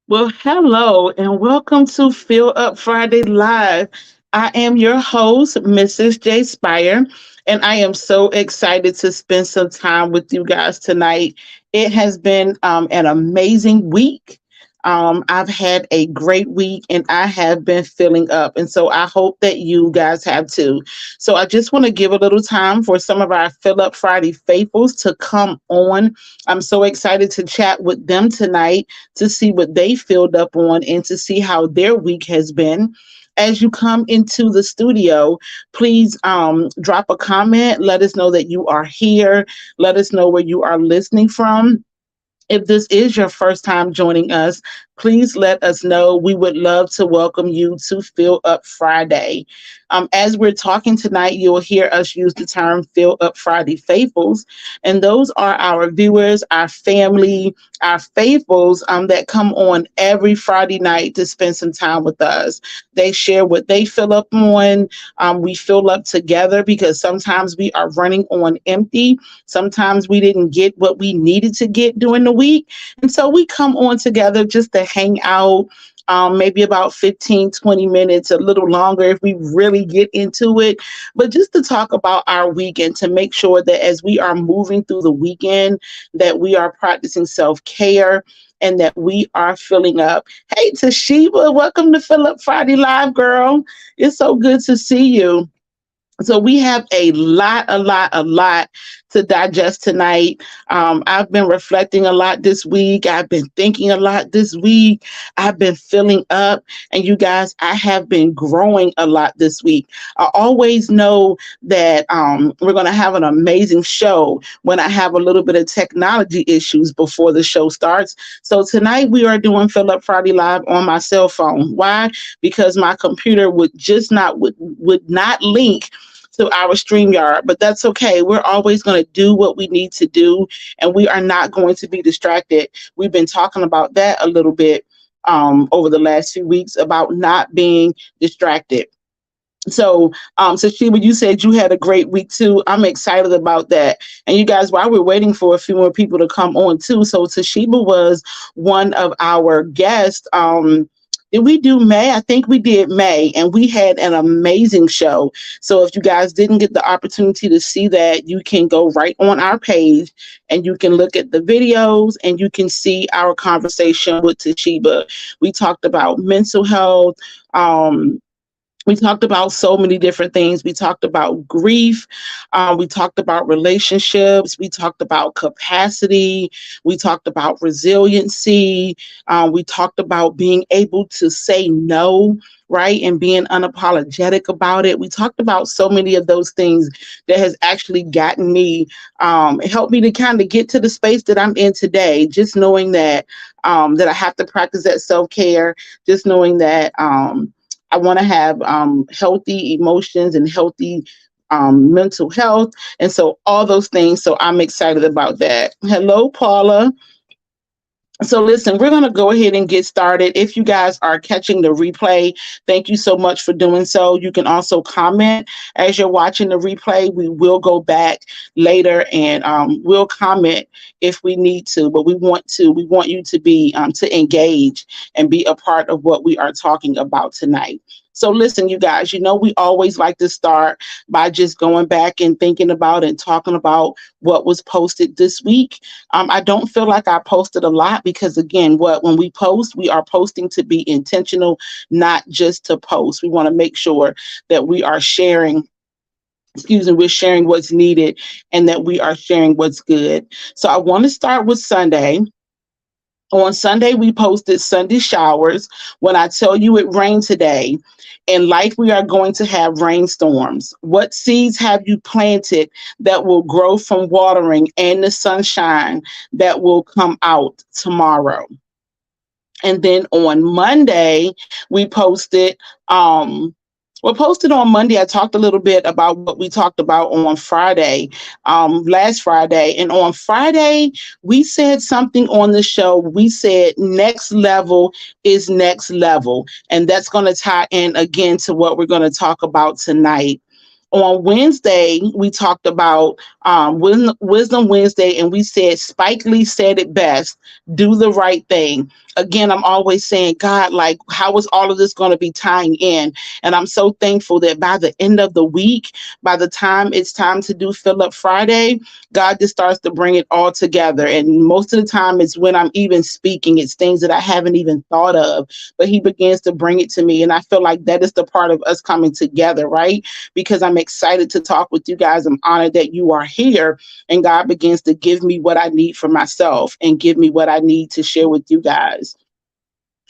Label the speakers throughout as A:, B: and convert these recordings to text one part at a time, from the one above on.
A: Well, hello and welcome to Fill Up Friday Live. I am your host, Mrs. J. Spire, and I am so excited to spend some time with you guys tonight. It has been an amazing week. I've had a great week and I have been filling up. And so I hope that you guys have too. So I just want to give a little time for some of our Fill Up Friday faithfuls to come on. I'm so excited to chat with them tonight to see what they filled up on and to see how their week has been. As you come into the studio, please drop a comment. Let us know that you are here. Let us know where you are listening from. If this is your first time joining us, please let us know. We would love to welcome you to Fill Up Friday. As we're talking tonight, you'll hear us use the term Fill Up Friday faithfuls. And those are our viewers, our family, our faithfuls that come on every Friday night to spend some time with us. They share what they fill up on. We fill up together because sometimes we are running on empty. Sometimes we didn't get what we needed to get during the week. And so we come on together just to hang out, maybe about 15, 20 minutes, a little longer if we really get into it. But just to talk about our weekend, to make sure that as we are moving through the weekend, that we are practicing self-care and that we are filling up. Hey, Toshiba, welcome to Fill Up Friday Live, girl. It's so good to see you. So we have a lot to digest tonight. I've been reflecting a lot this week. I've been thinking a lot this week. I've been filling up. And you guys, I have been growing a lot this week. I always know that we're going to have an amazing show when I have a little bit of technology issues before the show starts. So tonight we are doing Fill Up Friday Live on my cell phone. Why? Because my computer would not link to our StreamYard, but that's okay. We're always going to do what we need to do, and we are not going to be distracted. We've been talking about that a little bit over the last few weeks about not being distracted. So Shiva, you said you had a great week too. I'm excited about that. And you guys, while we're waiting for a few more people to come on too, so Toshiba was one of our guests. Did we do May? I think we did May, and we had an amazing show. So if you guys didn't get the opportunity to see that, you can go right on our page and you can look at the videos and you can see our conversation with Toshiba. We talked about mental health. We talked about so many different things. We talked about grief. We talked about relationships. We talked about capacity. We talked about resiliency. We talked about being able to say no, right? And being unapologetic about it. We talked about so many of those things that has actually gotten me, it helped me to kind of get to the space that I'm in today. Just knowing that I have to practice that self-care, just knowing that, I want to have healthy emotions and healthy mental health. And so all those things. So I'm excited about that. Hello, Paula. So listen, we're going to go ahead and get started. If you guys are catching the replay, thank you so much for doing so. You can also comment as you're watching the replay. We will go back later and we'll comment if we need to, but we want you to be to engage and be a part of what we are talking about tonight. So listen, you guys, we always like to start by just going back and thinking about and talking about what was posted this week. I don't feel like I posted a lot because, again, when we post, we are posting to be intentional, not just to post. We want to make sure that we are sharing. Excuse me, we're sharing what's needed and that we are sharing what's good. So I want to start with Sunday. On Sunday, we posted Sunday showers. When I tell you it rained today, in life, we are going to have rainstorms. What seeds have you planted that will grow from watering and the sunshine that will come out tomorrow? And then on Monday, we posted, posted on Monday. I talked a little bit about what we talked about on Friday, last Friday. And on Friday, we said something on the show. We said next level is next level. And that's going to tie in again to what we're going to talk about tonight. On Wednesday, we talked about Wisdom Wednesday, and we said Spike Lee said it best: do the right thing. Again, I'm always saying, God, like, how is all of this going to be tying in? And I'm so thankful that by the end of the week, by the time it's time to do Fill Up Friday, God just starts to bring it all together. And most of the time, it's when I'm even speaking, it's things that I haven't even thought of, but He begins to bring it to me. And I feel like that is the part of us coming together, right? Because I'm excited to talk with you guys. I'm honored that you are here, and God begins to give me what I need for myself and give me what I need to share with you guys.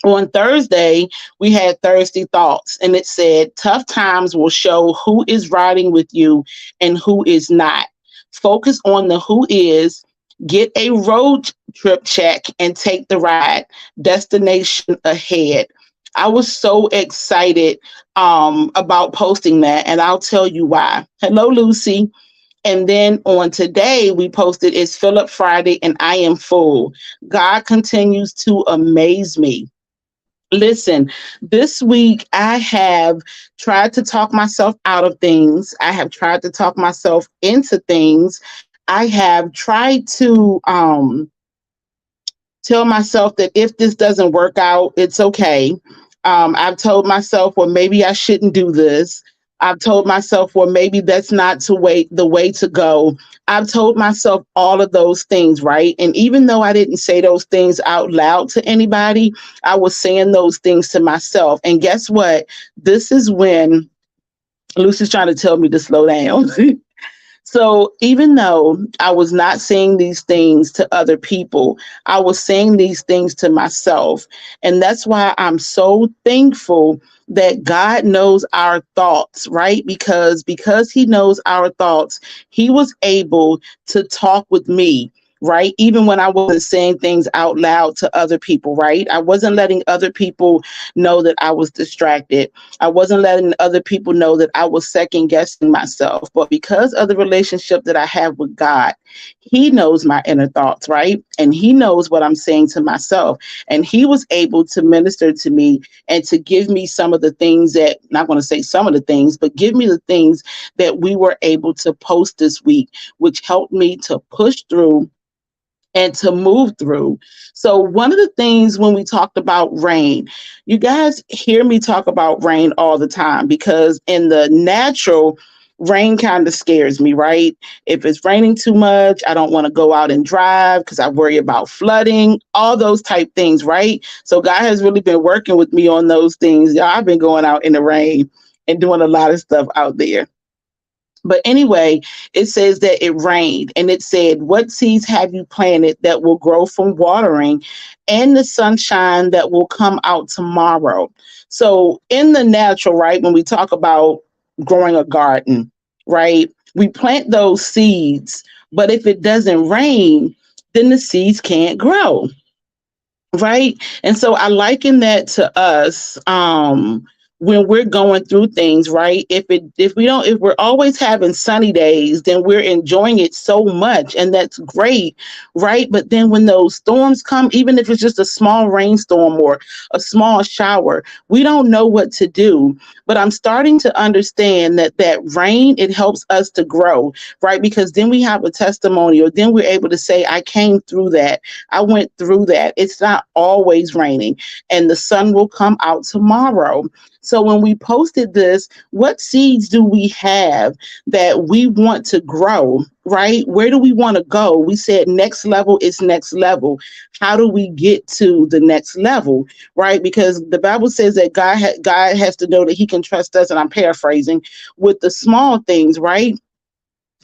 A: On Thursday, we had Thursday Thoughts, and it said, tough times will show who is riding with you and who is not. Focus on the who is, get a road trip check, and take the ride. Destination ahead. I was so excited about posting that, and I'll tell you why. Hello, Lucy. And then on today, we posted it's Fill Up Friday, and I am full. God continues to amaze me. Listen, this week I have tried to talk myself out of things. I have tried to talk myself into things. I have tried to tell myself that if this doesn't work out, it's okay. I've told myself, well, maybe I shouldn't do this. I've told myself, well, maybe that's not the way to go. I've told myself all of those things, right? And even though I didn't say those things out loud to anybody, I was saying those things to myself. And guess what? This is when Lucy's trying to tell me to slow down. So even though I was not saying these things to other people, I was saying these things to myself. And that's why I'm so thankful that God knows our thoughts, right? Because He knows our thoughts, He was able to talk with me, right? Even when I wasn't saying things out loud to other people, right? I wasn't letting other people know that I was distracted. I wasn't letting other people know that I was second guessing myself. But because of the relationship that I have with God, He knows my inner thoughts, right? And He knows what I'm saying to myself. And He was able to minister to me and to give me some of the things that, not going to say some of the things, but give me the things that we were able to post this week, which helped me to push through and to move through. So one of the things when we talked about rain, you guys hear me talk about rain all the time because in the natural, rain kind of scares me, right? If it's raining too much, I don't want to go out and drive because I worry about flooding, all those type things, right? So God has really been working with me on those things. Y'all, I've been going out in the rain and doing a lot of stuff out there. But anyway, it says that it rained and it said, what seeds have you planted that will grow from watering and the sunshine that will come out tomorrow? So in the natural, right, when we talk about growing a garden, right, we plant those seeds, but if it doesn't rain, then the seeds can't grow. Right. And so I liken that to us when we're going through things, right? If we're always having sunny days, then we're enjoying it so much and that's great, right? But then when those storms come, even if it's just a small rainstorm or a small shower, we don't know what to do. But I'm starting to understand that rain, it helps us to grow, right? Because then we have a testimony, or then we're able to say, I came through that. I went through that. It's not always raining, and the sun will come out tomorrow. So when we posted this, what seeds do we have that we want to grow, right? Where do we want to go? We said next level is next level. How do we get to the next level, right? Because the Bible says that God has to know that He can trust us, and I'm paraphrasing, with the small things, right?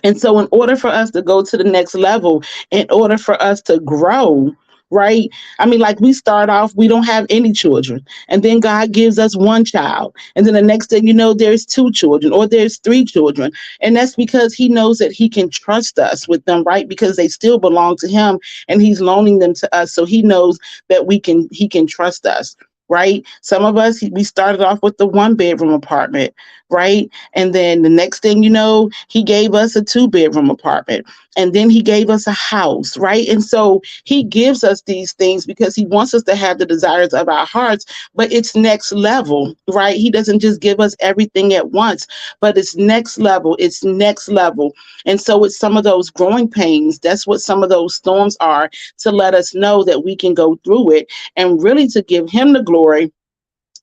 A: And so in order for us to go to the next level, in order for us to grow, right? I mean, like we start off, we don't have any children. And then God gives us one child. And then the next thing you know, there's two children or there's three children. And that's because He knows that He can trust us with them, right? Because they still belong to Him and He's loaning them to us. So He knows that He can trust us. Right? Some of us, we started off with the one bedroom apartment. right? And then the next thing you know, he gave us a 2 bedroom apartment. And then he gave us a house, right? And so he gives us these things because he wants us to have the desires of our hearts, but it's next level, right? He doesn't just give us everything at once, but it's next level. It's next level. And so it's some of those growing pains. That's what some of those storms are, to let us know that we can go through it and really to give him the glory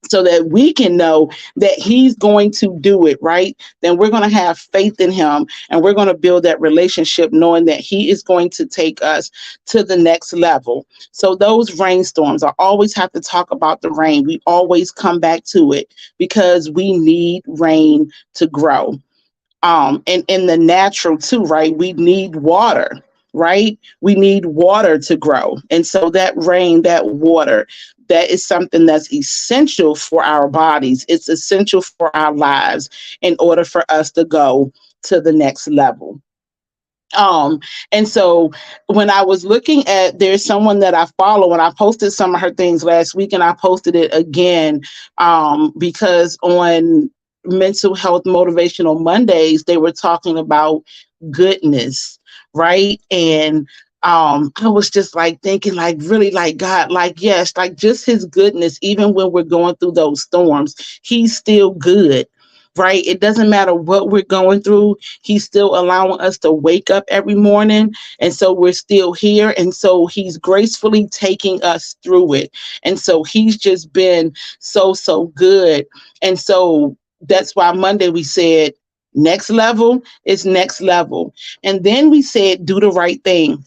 A: so that we can know that he's going to do it, right? Then we're going to have faith in him and we're going to build that relationship knowing that he is going to take us to the next level. So those rainstorms, I always have to talk about the rain. We always come back to it because we need rain to grow. And in the natural too, right? We need water, right? We need water to grow. And so that rain, that water, that is something that's essential for our bodies. It's essential for our lives in order for us to go to the next level. Um, and so when I was looking at, there's someone that I follow, and I posted some of her things last week, and I posted it again because on Mental Health Motivational Mondays, they were talking about goodness, right? And I was just like thinking, like, really, like, God, like, yes, like just his goodness, even when we're going through those storms, he's still good. Right? It doesn't matter what we're going through. He's still allowing us to wake up every morning. And so we're still here. And so he's gracefully taking us through it. And so he's just been so, so good. And so that's why Monday we said, next level is next level. And then we said, do the right thing.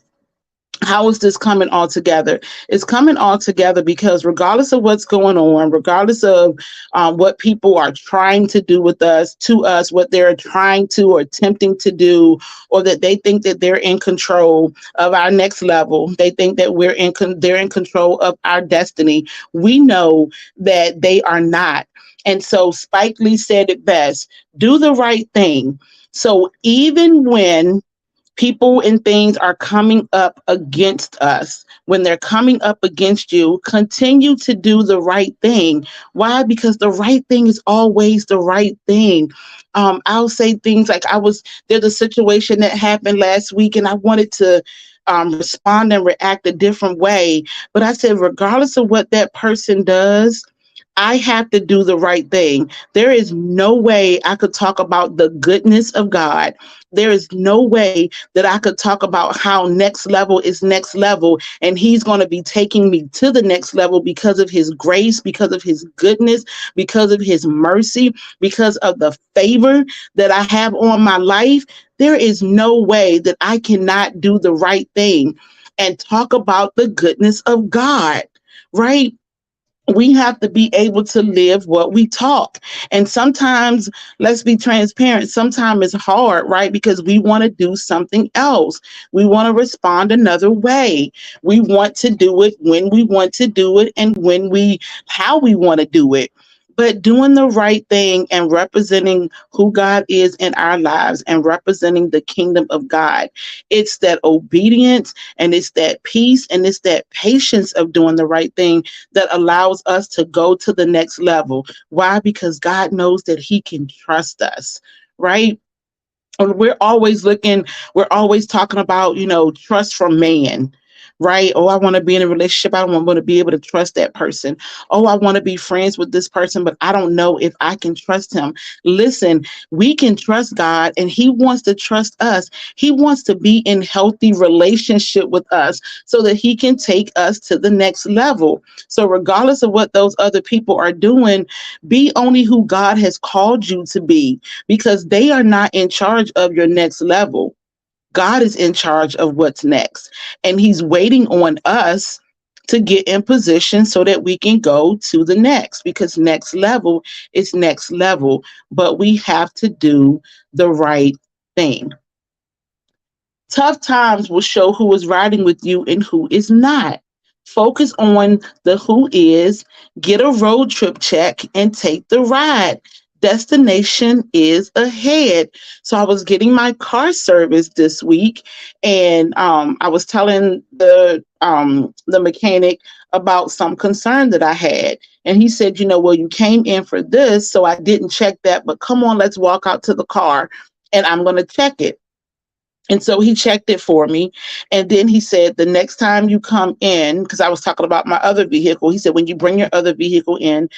A: How is this coming all together? It's coming all together because regardless of what's going on, regardless of what people are trying to do with us, to us, what they're trying to or attempting to do, or that they think that they're in control of our next level, they think that they're in control of our destiny. We know that they are not. And so Spike Lee said it best: do the right thing. So even when people and things are coming up against us, when they're coming up against you, continue to do the right thing. Why? Because the right thing is always the right thing. I'll say things like, there's a situation that happened last week and I wanted to respond and react a different way. But I said, regardless of what that person does, I have to do the right thing. There is no way I could talk about the goodness of God. There is no way that I could talk about how next level is next level, and he's going to be taking me to the next level because of his grace, because of his goodness, because of his mercy, because of the favor that I have on my life. There is no way that I cannot do the right thing and talk about the goodness of God, right? We have to be able to live what we talk. And sometimes, let's be transparent, sometimes it's hard, right? Because we want to do something else. We want to respond another way. We want to do it when we want to do it and how we want to do it. But doing the right thing and representing who God is in our lives and representing the kingdom of God, it's that obedience and it's that peace and it's that patience of doing the right thing that allows us to go to the next level. Why? Because God knows that he can trust us, right? And we're always talking about, trust from man, right? Oh, I want to be in a relationship. I want to be able to trust that person. Oh, I want to be friends with this person, but I don't know if I can trust him. Listen, we can trust God and he wants to trust us. He wants to be in healthy relationship with us so that he can take us to the next level. So regardless of what those other people are doing, be only who God has called you to be, because they are not in charge of your next level. God is in charge of what's next. And he's waiting on us to get in position so that we can go to the next, because next level is next level. But we have to do the right thing. Tough times will show who is riding with you and who is not. Focus on the who is, get a road trip check, and take the ride. Destination is ahead. So I was getting my car serviced this week, and I was telling the mechanic about some concern that I had. And he said, well, you came in for this, so I didn't check that, but come on, let's walk out to the car and I'm going to check it. And so he checked it for me. And then he said, the next time you come in, because I was talking about my other vehicle, he said, when you bring your other vehicle in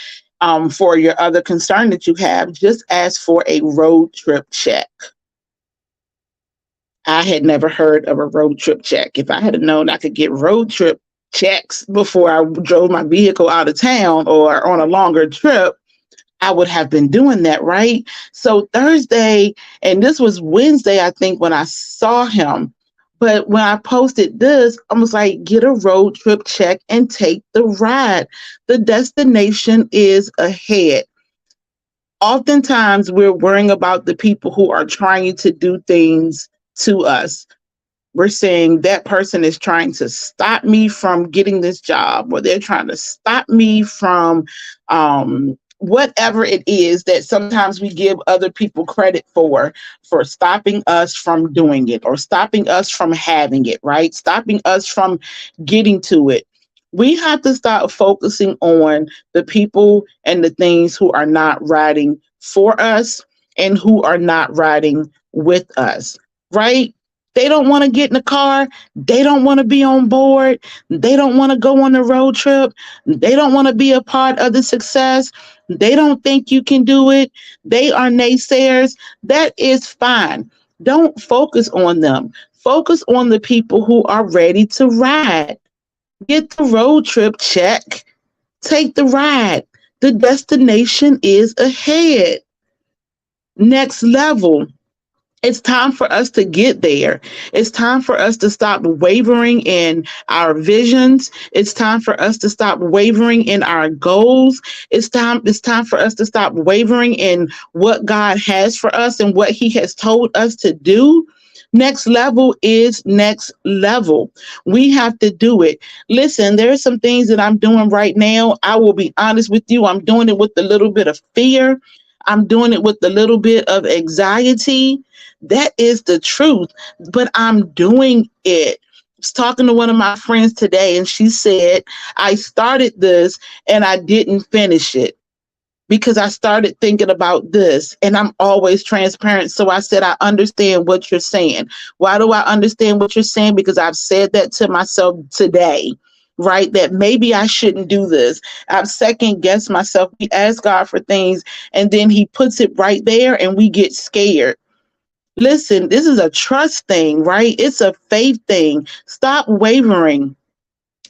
A: for your other concern that you have, just ask for a road trip check. I had never heard of a road trip check. If I had known I could get road trip checks before I drove my vehicle out of town or on a longer trip, I would have been doing that, right? So Thursday, and this was Wednesday, I think, when I saw him. But when I posted this, I was like, get a road trip check and take the ride. The destination is ahead. Oftentimes, we're worrying about the people who are trying to do things to us. We're saying that person is trying to stop me from getting this job, or they're trying to stop me from whatever it is that sometimes we give other people credit for stopping us from doing it or stopping us from having it, right? Stopping us from getting to it. We have to start focusing on the people and the things who are not riding for us and who are not riding with us, right? They don't want to get in the car. They don't want to be on board. They don't want to go on the road trip. They don't want to be a part of the success. They don't think you can do it. They are naysayers. That is fine. Don't focus on them. Focus on the people who are ready to ride. Get the road trip check. Take the ride. The destination is ahead. Next level. It's time for us to get there. It's time for us to stop wavering in our visions. It's time for us to stop wavering in our goals. It's time for us to stop wavering in what God has for us and what he has told us to do. Next level is next level. We have to do it. Listen, there are some things that I'm doing right now. I will be honest with you. I'm doing it with a little bit of fear. I'm doing it with a little bit of anxiety. That is the truth, but I'm doing it. I was talking to one of my friends today, and she said, I started this and I didn't finish it because I started thinking about this, and I'm always transparent. So I said, I understand what you're saying. Why do I understand what you're saying? Because I've said that to myself today, right? That maybe I shouldn't do this. I've second guessed myself. We ask God for things, and then he puts it right there, and we get scared. Listen, this is a trust thing, right? It's a faith thing. Stop wavering.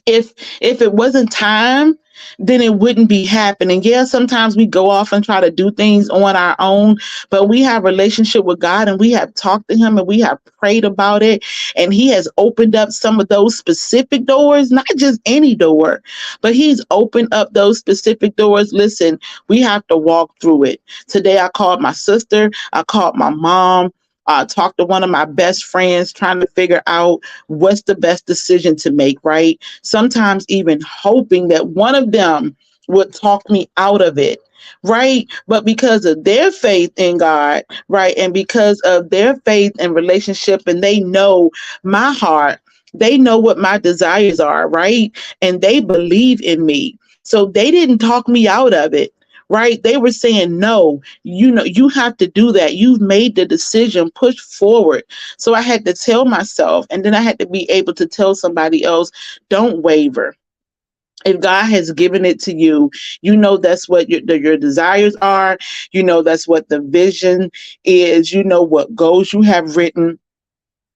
A: If it wasn't time, then it wouldn't be happening. Yeah, sometimes we go off and try to do things on our own, but we have a relationship with God and we have talked to him and we have prayed about it, and he has opened up some of those specific doors, not just any door, but he's opened up those specific doors. Listen, we have to walk through it. Today I called my sister, I called my mom, talked to one of my best friends, trying to figure out what's the best decision to make, right? Sometimes even hoping that one of them would talk me out of it, right? But because of their faith in God, right? And because of their faith and relationship, and they know my heart, they know what my desires are, right? And they believe in me. So they didn't talk me out of it, right? They were saying, no, you have to do that. You've made the decision, push forward. So I had to tell myself, and then I had to be able to tell somebody else, don't waver. If God has given it to you, that's what your desires are. That's what the vision is. What goals you have written,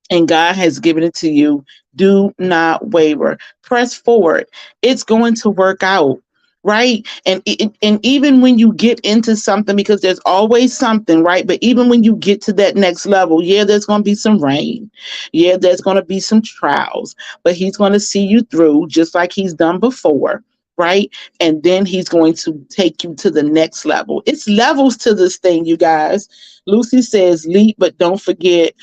A: and God has given it to you. Do not waver. Press forward. It's going to work out. Right. And even when you get into something, because there's always something, right? But even when you get to that next level, yeah, there's going to be some rain. Yeah, there's going to be some trials, but he's going to see you through just like he's done before. Right. And then he's going to take you to the next level. It's levels to this thing, you guys. Lucy says leap, but don't forget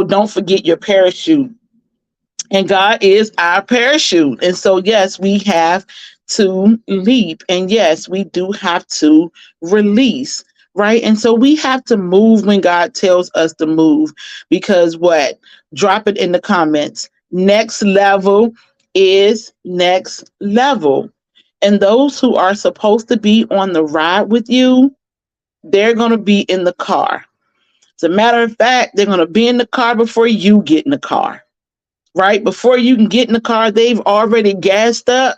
A: don't forget your parachute. And God is our parachute. And so, yes, we have to leap. And yes, we do have to release, right? And so we have to move when God tells us to move, because what? Drop it in the comments. Next level is next level. And those who are supposed to be on the ride with you, they're going to be in the car. As a matter of fact, they're going to be in the car before you get in the car, right? Before you can get in the car, they've already gassed up.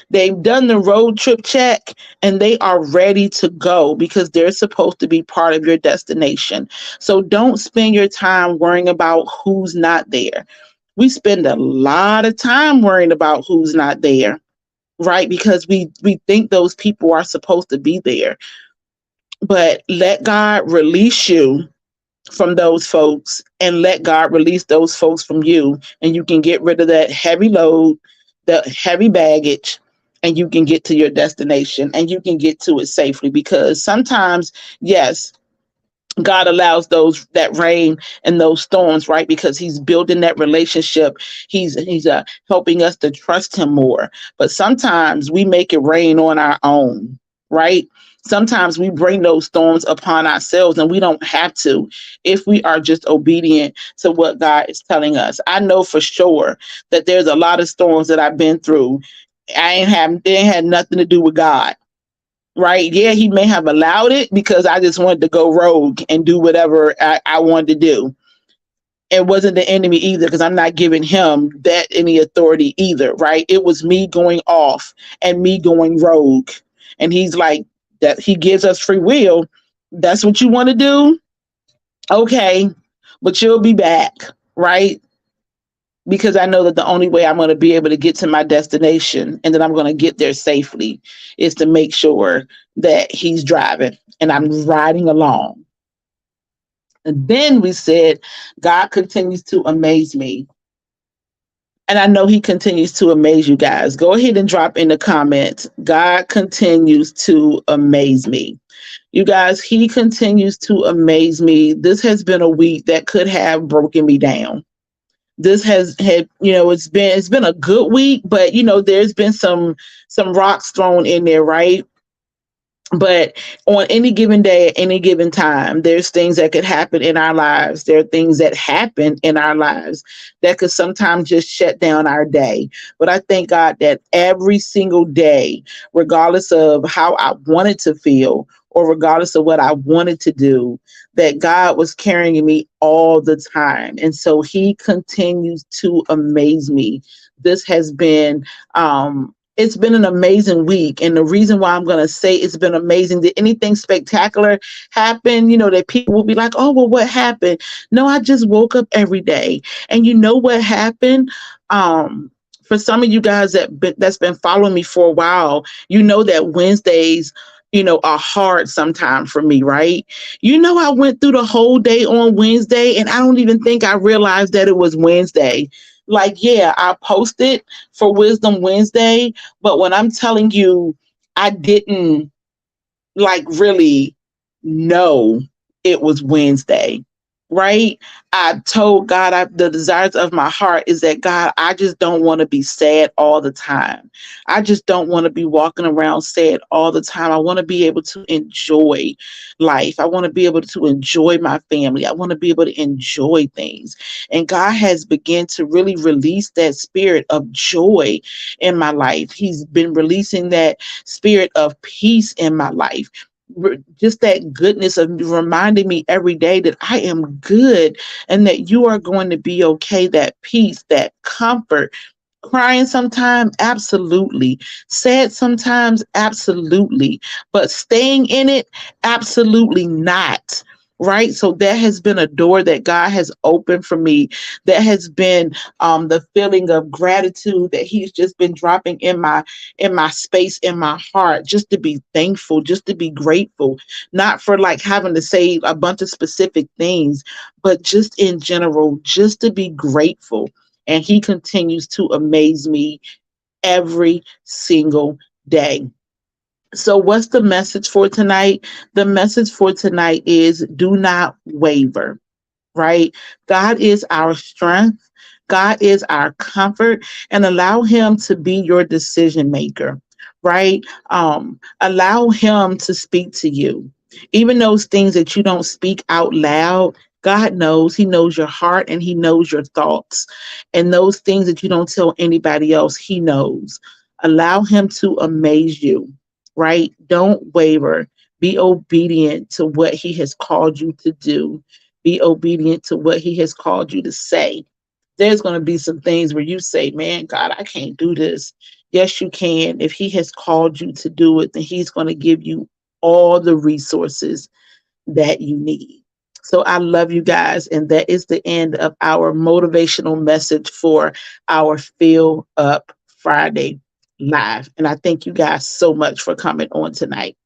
A: They've done the road trip check and they are ready to go because they're supposed to be part of your destination. So don't spend your time worrying about who's not there. We spend a lot of time worrying about who's not there, right? Because we think those people are supposed to be there. But let God release you from those folks and let God release those folks from you. And you can get rid of that heavy load, the heavy baggage, and you can get to your destination and you can get to it safely. Because sometimes, yes, God allows those that rain and those storms, right? Because He's building that relationship. He's helping us to trust Him more. But sometimes we make it rain on our own, right? Sometimes we bring those storms upon ourselves and we don't have to if we are just obedient to what God is telling us. I know for sure that there's a lot of storms that I've been through. They ain't had nothing to do with God, right? Yeah, He may have allowed it because I just wanted to go rogue and do whatever I wanted to do. It wasn't the enemy either because I'm not giving him that any authority either, right? It was me going off and me going rogue. And He's like, that He gives us free will. That's what you want to do? Okay, but you'll be back, right? Because I know that the only way I'm going to be able to get to my destination and that I'm going to get there safely is to make sure that He's driving and I'm riding along. And then we said, God continues to amaze me. And I know He continues to amaze you guys. Go ahead and drop in the comments. God continues to amaze me. You guys, He continues to amaze me. This has been a week that could have broken me down. This has had, it's been a good week, but there's been some rocks thrown in there, right? But on any given day, at any given time, there's things that could happen in our lives. There are things that happen in our lives that could sometimes just shut down our day. But I thank God that every single day, regardless of how I wanted to feel or regardless of what I wanted to do, that God was carrying me all the time. And so He continues to amaze me. This has been it's been an amazing week. And the reason why I'm going to say it's been amazing, did anything spectacular happen? That people will be like, oh, well, what happened? No, I just woke up every day. And you know what happened? For some of you guys that's been following me for a while, you know that Wednesdays, are hard sometimes for me, right? I went through the whole day on Wednesday and I don't even think I realized that it was Wednesday. Like, yeah, I posted for Wisdom Wednesday, but when I'm telling you, I didn't like really know it was Wednesday, right? I told God, the desires of my heart is that, God, I just don't want to be sad all the time. I just don't want to be walking around sad all the time. I want to be able to enjoy life. I want to be able to enjoy my family. I want to be able to enjoy things. And God has begun to really release that spirit of joy in my life. He's been releasing that spirit of peace in my life. Just that goodness of reminding me every day that I am good and that you are going to be okay. That peace, that comfort. Crying sometimes, absolutely. Sad sometimes, absolutely. But staying in it, absolutely not. Right. So that has been a door that God has opened for me. That has been the feeling of gratitude that He's just been dropping in my space, in my heart, just to be thankful, just to be grateful, not for like having to say a bunch of specific things, but just in general, just to be grateful. And He continues to amaze me every single day. So, what's the message for tonight? The message for tonight is do not waver, right? God is our strength. God is our comfort, and allow Him to be your decision maker. right? Allow him to speak to you. Even those things that you don't speak out loud, God knows. He knows your heart and he knows your thoughts. And those things that you don't tell anybody else, he knows. Allow him to amaze you, right? Don't waver. Be obedient to what he has called you to do. Be obedient to what he has called you to say. There's going to be some things where you say, man, God, I can't do this. Yes, you can. If he has called you to do it, then he's going to give you all the resources that you need. So I love you guys. And that is the end of our motivational message for our Fill Up Friday live. And I thank you guys so much for coming on tonight.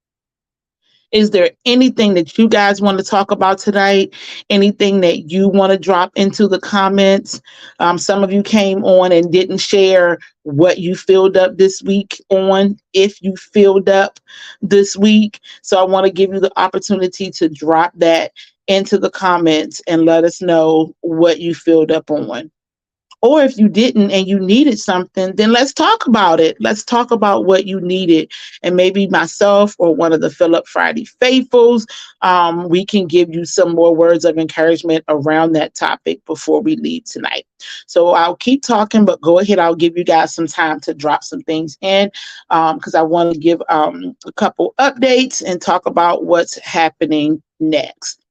A: Is there anything that you guys want to talk about tonight? Anything that you want to drop into the comments? Some of you came on and didn't share what you filled up this week on, if you filled up this week. So I want to give you the opportunity to drop that into the comments and let us know what you filled up on. Or if you didn't and you needed something, then let's talk about it. Let's talk about what you needed. And maybe myself or one of the Fill Up Friday faithfuls, we can give you some more words of encouragement around that topic before we leave tonight. So I'll keep talking, but go ahead. I'll give you guys some time to drop some things in because I want to give a couple updates and talk about what's happening next.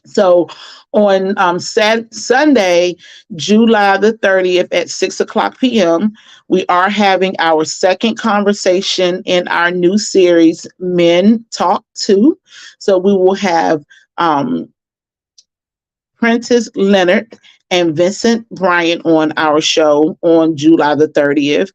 A: So on Sunday, July the 30th at 6 o'clock p.m., we are having our second conversation in our new series, Men Talk 2. So we will have Prentice Leonard and Vincent Bryant on our show on July the 30th.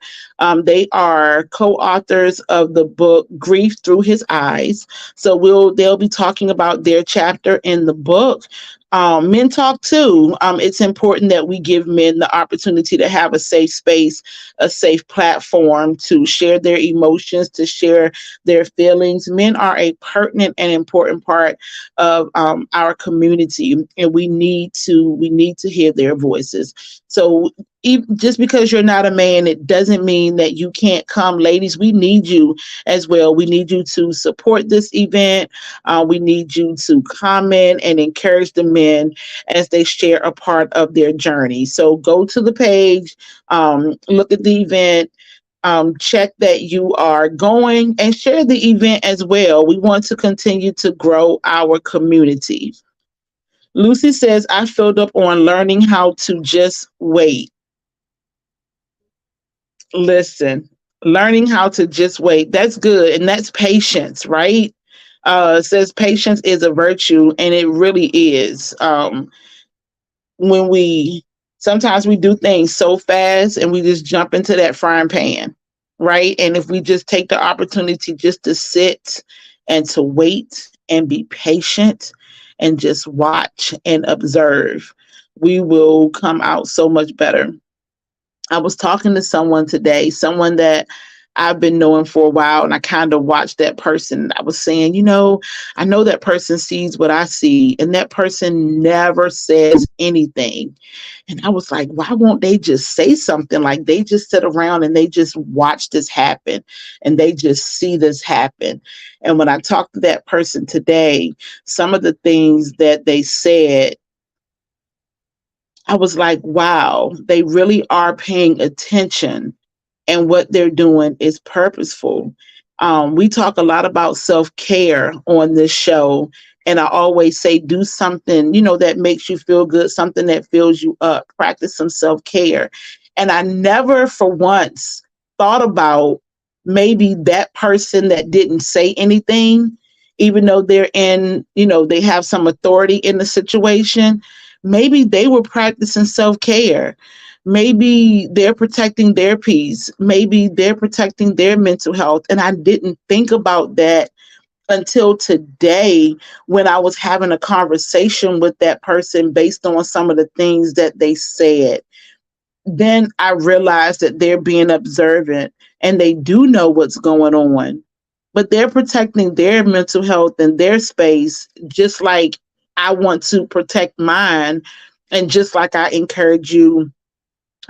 A: They are co-authors of the book Grief Through His Eyes. So they'll be talking about their chapter in the book. Men Talk Too. It's important that we give men the opportunity to have a safe space, a safe platform to share their emotions, to share their feelings. Men are a pertinent and important part of our community, and we need to hear their voices. So just because you're not a man, it doesn't mean that you can't come. Ladies, we need you as well. We need you to support this event. We need you to comment and encourage the men as they share a part of their journey. So go to the page, look at the event, check that you are going, and share the event as well. We want to continue to grow our community. Lucy says, I filled up on learning how to just wait. Listen, learning how to just wait. That's good. And that's patience, right? It says patience is a virtue, and it really is. When sometimes we do things so fast and we just jump into that frying pan, right? And if we just take the opportunity just to sit and to wait and be patient and just watch and observe, we will come out so much better. I was talking to someone today, someone that I've been knowing for a while, and I kind of watched that person. I was saying, I know that person sees what I see, and that person never says anything. And I was like, why won't they just say something? Like, they just sit around and they just watch this happen and they just see this happen. And when I talked to that person today, some of the things that they said, I was like, wow, they really are paying attention, and what they're doing is purposeful. We talk a lot about self-care on this show, and I always say, do something, that makes you feel good, something that fills you up, practice some self-care. And I never for once thought about maybe that person that didn't say anything, even though they're they have some authority in the situation. Maybe they were practicing self-care. Maybe they're protecting their peace. Maybe they're protecting their mental health. And I didn't think about that until today when I was having a conversation with that person based on some of the things that they said. Then I realized that they're being observant and they do know what's going on, but they're protecting their mental health and their space, just like I want to protect mine. And just like I encourage you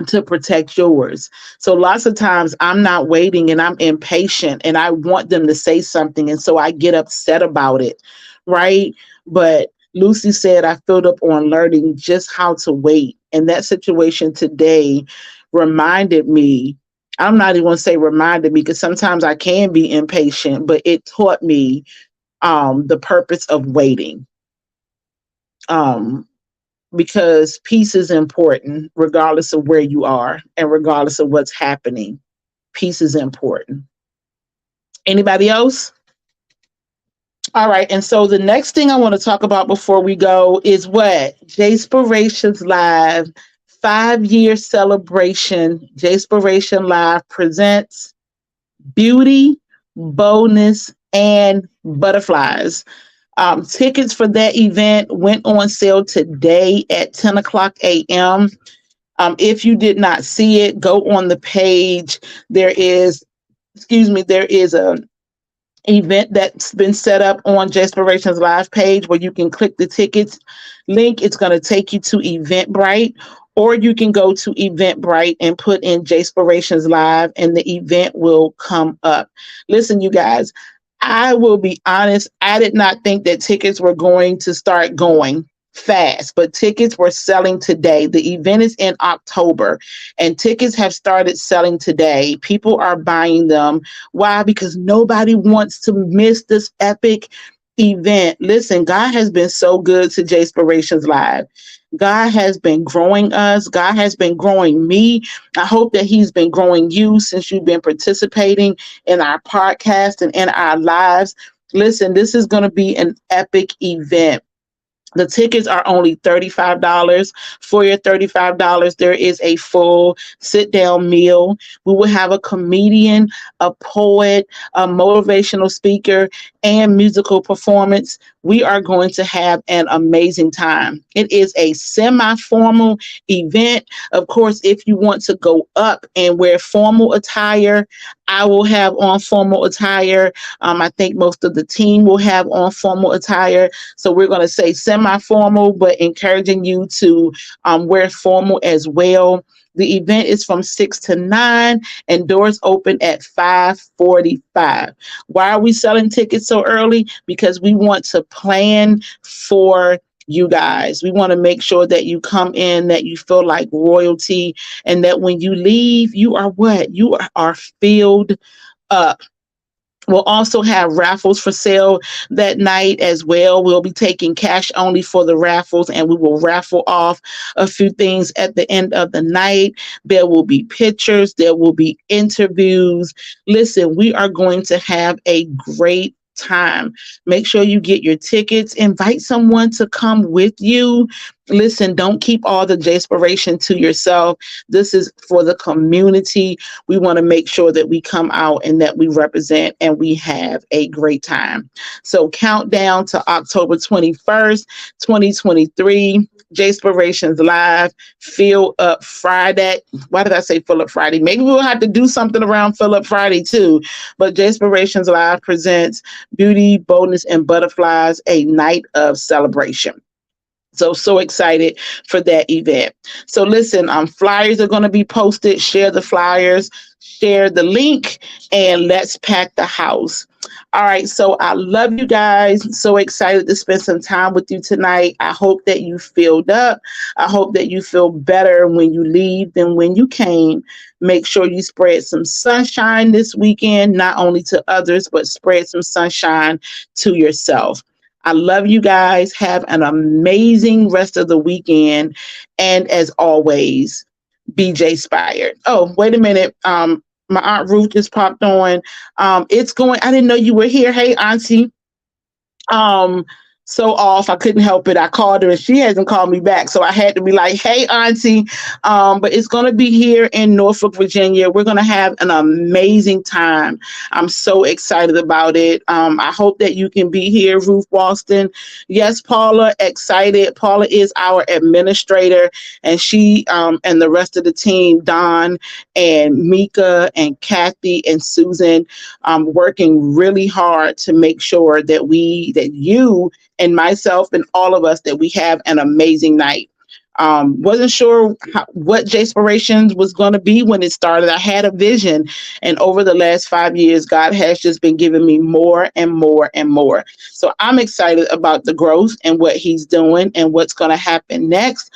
A: to protect yours. So lots of times I'm not waiting and I'm impatient and I want them to say something. And so I get upset about it. Right. But Lucy said I filled up on learning just how to wait. And that situation today reminded me. I'm not even going to say reminded me because sometimes I can be impatient, but it taught me the purpose of waiting. Um, because peace is important regardless of where you are and regardless of what's happening. Peace is important. Anybody else? All right. And so the next thing I want to talk about before we go is what? Jayspirations Live 5-year celebration. Jayspiration Live presents Beauty, Boldness, and Butterflies. Tickets for that event went on sale today at 10 o'clock a.m. If you did not see it, go on the page. There is a event that's been set up on Jayspirations Live page where you can click the tickets link. It's going to take you to Eventbrite, or you can go to Eventbrite and put in Jayspirations Live and the event will come up. Listen, you guys, I will be honest, I did not think that tickets were going to start going fast, but tickets were selling today. The event is in October and tickets have started selling today. People are buying them. Why? Because nobody wants to miss this epic event. Listen, God has been so good to Jayspirations Live. God has been growing us. God has been growing me. I hope that He's been growing you since you've been participating in our podcast and in our lives. Listen, this is going to be an epic event. The tickets are only $35. For your $35, there is a full sit-down meal. We will have a comedian, a poet, a motivational speaker, and musical performance. We are going to have an amazing time. It is a semi-formal event. Of course, if you want to go up and wear formal attire, I will have on formal attire. I think most of the team will have on formal attire. So we're going to say semi-formal, but encouraging you to wear formal as well. The event is from 6 to 9 and doors open at 5:45. Why are we selling tickets so early? Because we want to plan for you guys. We want to make sure that you come in, that you feel like royalty, and that when you leave, you are what? You are filled up. We'll also have raffles for sale that night as well. We'll be taking cash only for the raffles, and we will raffle off a few things at the end of the night. There will be pictures, there will be interviews. Listen, we are going to have a great time. Make sure you get your tickets. Invite someone to come with you. Listen, don't keep all the Jayspiration to yourself. This is for the community. We want to make sure that we come out and that we represent and we have a great time. So countdown to October 21st, 2023. Jayspirations Live, Fill Up Friday. Why did I say Fill Up Friday? Maybe we'll have to do something around Fill Up Friday too. But Jayspirations Live presents Beauty, Boldness, and Butterflies, a night of celebration. So excited for that event. So listen, flyers are going to be posted. Share the flyers, share the link, and let's pack the house. All right, so I love you guys. So excited to spend some time with you tonight. I hope that you filled up. I hope that you feel better when you leave than when you came. Make sure you spread some sunshine this weekend, not only to others, but spread some sunshine to yourself. I love you guys. Have an amazing rest of the weekend. And as always, be Jayspired. Oh, wait a minute. My Aunt Ruth just popped on. I didn't know you were here. Hey, Auntie. So off. I couldn't help it. I called her and she hasn't called me back. So I had to be like, hey, Auntie. But it's going to be here in Norfolk, Virginia. We're going to have an amazing time. I'm so excited about it. I hope that you can be here, Ruth Walston. Yes, Paula, excited. Paula is our administrator, and she and the rest of the team, Don and Mika and Kathy and Susan, working really hard to make sure that you and myself and all of us, that we have an amazing night. Wasn't sure what Jayspirations was going to be when it started. I had a vision, and over the last 5 years, God has just been giving me more and more and more. So I'm excited about the growth and what He's doing and what's going to happen next.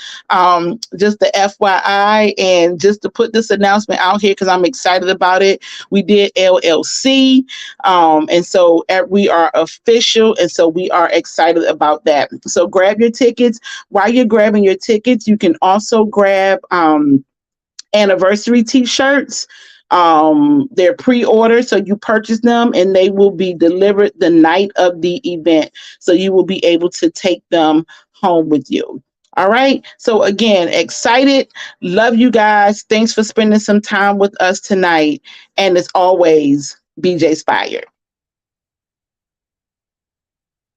A: Just the FYI, and just to put this announcement out here because I'm excited about it. We did LLC, and so we are official, and so we are excited about that. So grab your tickets. While you're grabbing your tickets, you can also grab anniversary t-shirts. They're pre-ordered, so you purchase them and they will be delivered the night of the event. So you will be able to take them home with you. All right. So again, excited. Love you guys. Thanks for spending some time with us tonight. And as always, be Jayspired.